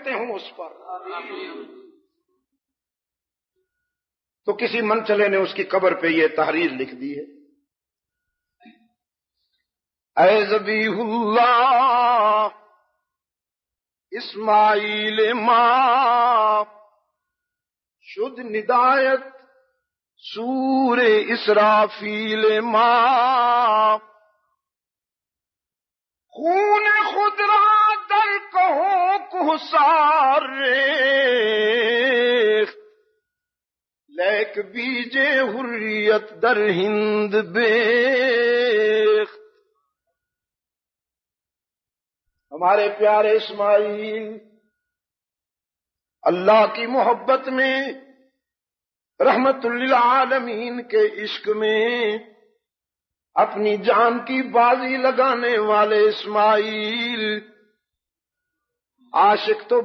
ہوں اس پر. تو کسی منچلے نے اس کی قبر پہ یہ تحریر لکھ دی ہے: اے ذبیح اللہ اسماعیل ماں شد ندایت سور اسرافیل ماں خون خود را در کہو کوثار ریخت لیک بیج حریت در ہند بیخت. ہمارے پیارے اسماعیل اللہ کی محبت میں، رحمت للعالمین کے عشق میں اپنی جان کی بازی لگانے والے اسماعیل عاشق تو